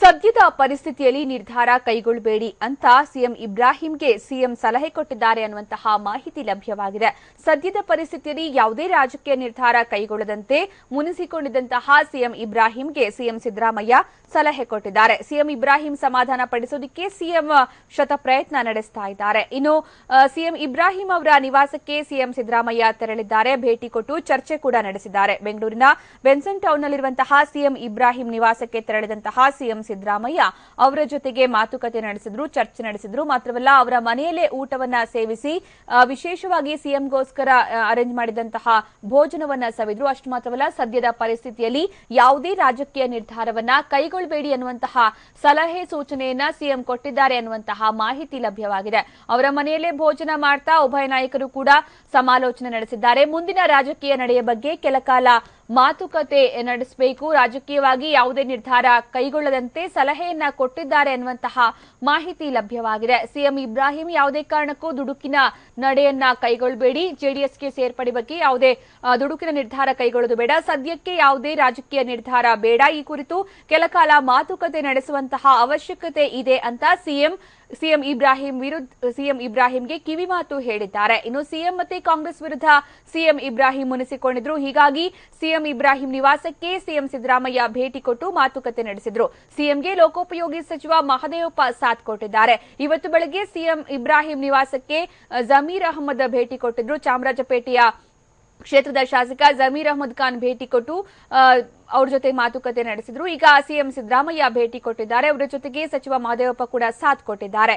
ಸದ್ಯದ ಪರಿಸ್ಥಿತಿಯಲ್ಲಿ ನಿರ್ಧಾರ ಕೈಗೊಳ್ಳಬೇಡಿ ಅಂತ ಸಿಎಂ ಇಬ್ರಾಹಿಂಗೆ ಸಿಎಂ ಸಲಹೆ ಕೊಟ್ಟಿದ್ದಾರೆ ಅನ್ನುವಂತಹ ಮಾಹಿತಿ ಲಭ್ಯವಾಗಿದೆ. ಸದ್ಯದ ಪರಿಸ್ಥಿತಿಯಲ್ಲಿ ಯಾವುದೇ ರಾಜಕೀಯ ನಿರ್ಧಾರ ಕೈಗೊಳ್ಳದಂತೆ ಮುನಿಸಿಕೊಂಡಿದ್ದಂತಹ ಸಿಎಂ ಇಬ್ರಾಹಿಂಗೆ ಸಿಎಂ ಸಿದ್ದರಾಮಯ್ಯ ಸಲಹೆ ಕೊಟ್ಟಿದ್ದಾರೆ. ಸಿಎಂ ಇಬ್ರಾಹಿಂ ಸಮಾಧಾನ ಪಡಿಸೋದಕ್ಕೆ ಸಿಎಂ ಶತ ಪ್ರಯತ್ನ ನಡೆಸ್ತಾ ಇದ್ದಾರೆ. ಇನ್ನು ಸಿಎಂ ಇಬ್ರಾಹಿಂ ಅವರ ನಿವಾಸಕ್ಕೆ ಸಿಎಂ ಸಿದ್ದರಾಮಯ್ಯ ತೆರಳಿದ್ದಾರೆ. ಭೇಟಿ ಕೊಟ್ಟು ಚರ್ಚೆ ಕೂಡ ನಡೆಸಿದ್ದಾರೆ. ಬೆಂಗಳೂರಿನ ಬೆನ್ಸನ್ ಟೌನ್ನಲ್ಲಿರುವಂತಹ ಸಿಎಂ ಇಬ್ರಾಹಿಂ ನಿವಾಸಕ್ಕೆ ತೆರಳಿದಂತಹ ಸಿಎಂ ಸಿದ್ದರಾಮಯ್ಯ ಅವರ ಜೊತೆಗೆ ಮಾತುಕತೆ ನಡೆಸಿದ್ರು, ಚರ್ಚೆ ನಡೆಸಿದ್ರು. ಮಾತ್ರವಲ್ಲ, ಅವರ ಮನೆಯಲ್ಲೇ ಊಟವನ್ನ ಸೇವಿಸಿ ವಿಶೇಷವಾಗಿ ಸಿಎಂಗೋಸ್ಕರ ಅರೇಂಜ್ ಮಾಡಿದಂತಹ ಭೋಜನವನ್ನ ಸವಿದ್ರು. ಅಷ್ಟು ಮಾತ್ರವಲ್ಲ, ಸದ್ಯದ ಪರಿಸ್ಥಿತಿಯಲ್ಲಿ ಯಾವುದೇ ರಾಜಕೀಯ ನಿರ್ಧಾರವನ್ನ ಕೈಗೊಳ್ಳಬೇಡಿ ಅನ್ನುವಂತಹ ಸಲಹೆ ಸೂಚನೆಯನ್ನ ಸಿಎಂ ಕೊಟ್ಟಿದ್ದಾರೆ ಅನ್ನುವಂತಹ ಮಾಹಿತಿ ಲಭ್ಯವಾಗಿದೆ. ಅವರ ಮನೆಯಲ್ಲೇ ಭೋಜನ ಮಾಡ್ತಾ ಉಭಯ ನಾಯಕರು ಕೂಡ ಸಮಾಲೋಚನೆ ನಡೆಸಿದ್ದಾರೆ. ಮುಂದಿನ ರಾಜಕೀಯ ನಡೆಯ ಬಗ್ಗೆ ಕೆಲಕಾಲ ಮಾತುಕತೆ ನಡೆಸಬೇಕು, ರಾಜಕೀಯವಾಗಿ ಯಾವುದೇ ನಿರ್ಧಾರ ಕೈಗೊಳ್ಳದಂತೆ ಸಲಹೆಯನ್ನ ಕೊಟ್ಟಿದ್ದಾರೆ ಅನ್ನುವಂತಹ ಮಾಹಿತಿ ಲಭ್ಯವಾಗಿದೆ. ಸಿಎಂ ಇಬ್ರಾಹಿಂ ಯಾವುದೇ ಕಾರಣಕ್ಕೂ ದುಡುಕಿನ ನಡೆಯನ್ನ ಕೈಗೊಳ್ಳಬೇಡಿ, ಜೆಡಿಎಸ್ಗೆ ಸೇರ್ಪಡೆ ಬಗ್ಗೆ ಯಾವುದೇ ದುಡುಕಿನ ನಿರ್ಧಾರ ಕೈಗೊಳ್ಳೋದು ಬೇಡ, ಸದ್ಯಕ್ಕೆ ಯಾವುದೇ ರಾಜಕೀಯ ನಿರ್ಧಾರ ಬೇಡ, ಈ ಕುರಿತು ಕೆಲಕಾಲ ಮಾತುಕತೆ ನಡೆಸುವಂತಹ ಅವಶ್ಯಕತೆ ಇದೆ ಅಂತ ಸಿಎಂ ಇಬ್ರಾಹಿಂಗೆ ಕಿವಿಮಾತು ಹೇಳಿದ್ದಾರೆ. ಇನ್ನು ಸಿಎಂ ಮತ್ತೆ ಕಾಂಗ್ರೆಸ್ ವಿರುದ್ಧ ಸಿಎಂ ಇಬ್ರಾಹಿಂ ಮುನಿಸಿಕೊಂಡಿದ್ರು. ಹೀಗಾಗಿ ಸಿಎಂ ಇಬ್ರಾಹಿಂ ನಿವಾಸಕ್ಕೆ ಸಿಎಂ ಸಿದ್ದರಾಮಯ್ಯ ಭೇಟಿ ಕೊಟ್ಟು ಮಾತುಕತೆ ನಡೆಸಿದ್ರು. ಸಿಎಂಗೆ ಲೋಕೋಪಯೋಗಿ ಸಚಿವ ಮಹದೇವಪ್ಪ ಸಾಥ್ ಕೊಟ್ಟಿದ್ದಾರೆ. ಇವತ್ತು ಬೆಳಗ್ಗೆ ಸಿಎಂ ಇಬ್ರಾಹಿಂ ನಿವಾಸಕ್ಕೆ ಜಮೀರ್ ಅಹಮದ್ ಭೇಟಿ ಕೊಟ್ಟಿದ್ರು. ಚಾಮರಾಜಪೇಟೆಯ ಕ್ಷೇತ್ರದ ಶಾಸಕ ಜಮೀರ್ ಅಹಮದ್ ಖಾನ್ ಭೇಟಿ ಕೊಟ್ಟು ಅವ್ರ ಜೊತೆ ಮಾತುಕತೆ ನಡೆಸಿದ್ರು. ಈಗ ಸಿಎಂ ಸಿದ್ದರಾಮಯ್ಯ ಭೇಟಿ ಕೊಟ್ಟಿದ್ದಾರೆ. ಅವರ ಜೊತೆಗೆ ಸಚಿವ ಮಹದೇವಪ್ಪ ಕೂಡ ಸಾಥ್ ಕೊಟ್ಟಿದ್ದಾರೆ.